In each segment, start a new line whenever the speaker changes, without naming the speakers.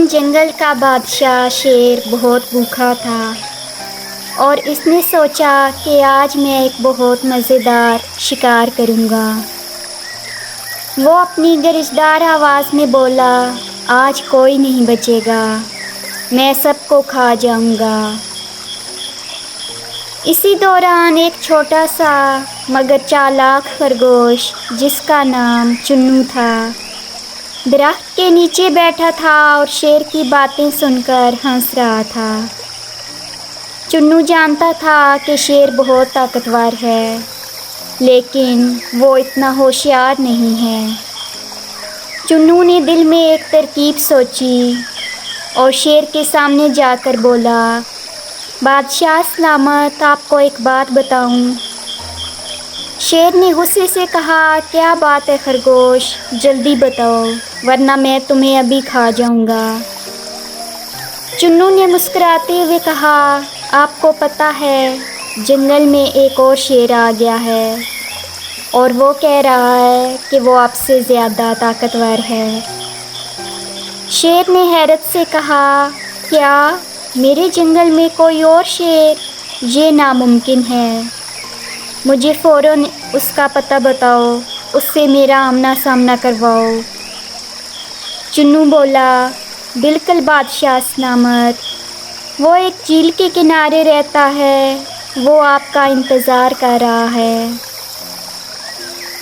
दिन जंगल का बादशाह शेर बहुत भूखा था और इसने सोचा कि आज मैं एक बहुत मज़ेदार शिकार करूँगा। वो अपनी गरजदार आवाज़ में बोला, आज कोई नहीं बचेगा, मैं सबको खा जाऊँगा। इसी दौरान एक छोटा सा मगर चालाक खरगोश जिसका नाम चुन्नू था, दरख्त के नीचे बैठा था और शेर की बातें सुनकर हंस रहा था। चुन्नू जानता था कि शेर बहुत ताकतवर है, लेकिन वो इतना होशियार नहीं है। चुन्नू ने दिल में एक तरकीब सोची और शेर के सामने जाकर बोला, बादशाह सलामत, आपको एक बात बताऊं। शेर ने गुस्से से कहा, क्या बात है खरगोश, जल्दी बताओ वरना मैं तुम्हें अभी खा जाऊंगा। चुन्नू ने मुस्कुराते हुए कहा, आपको पता है जंगल में एक और शेर आ गया है और वो कह रहा है कि वो आपसे ज़्यादा ताकतवर है। शेर ने हैरत से कहा, क्या मेरे जंगल में कोई और शेर? ये नामुमकिन है, मुझे फ़ौरन उसका पता बताओ, उससे मेरा आमना सामना करवाओ। चुन्नू बोला, बिल्कुल बादशाह सलामत, वो एक झील के किनारे रहता है, वो आपका इंतज़ार कर रहा है।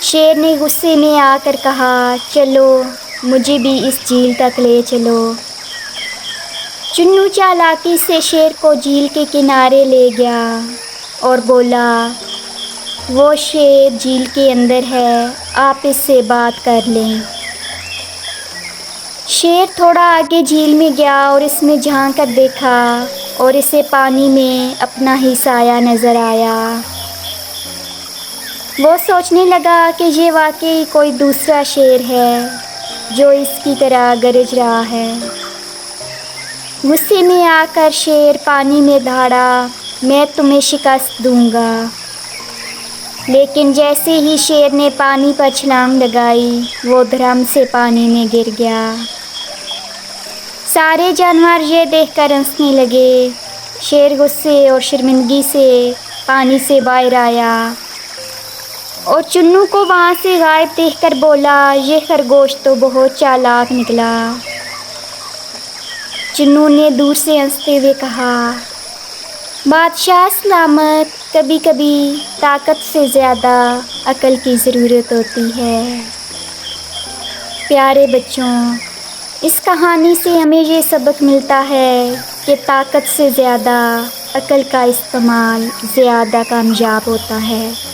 शेर ने गुस्से में आकर कहा, चलो मुझे भी इस झील तक ले चलो। चुन्नू चालाकी से शेर को झील के किनारे ले गया और बोला, वो शेर झील के अंदर है, आप इससे बात कर लें। शेर थोड़ा आगे झील में गया और इसमें झांक कर देखा और इसे पानी में अपना ही साया नज़र आया। वो सोचने लगा कि ये वाकई कोई दूसरा शेर है जो इसकी तरह गरज रहा है। गुस्से में आकर शेर पानी में दहाड़ा, मैं तुम्हें शिकस्त दूंगा। लेकिन जैसे ही शेर ने पानी पर छलांग लगाई, वो धड़ाम से पानी में गिर गया। सारे जानवर ये देखकर हंसने लगे। शेर गुस्से और शर्मिंदगी से पानी से बाहर आया और चुन्नू को वहाँ से गायब देखकर बोला, ये खरगोश तो बहुत चालाक निकला। चुन्नू ने दूर से हंसते हुए कहा, बादशाह सलामत, कभी कभी ताकत से ज़्यादा अक्ल की ज़रूरत होती है। प्यारे बच्चों, इस कहानी से हमें ये सबक मिलता है कि ताकत से ज़्यादा अक्ल का इस्तेमाल ज़्यादा कामयाब होता है।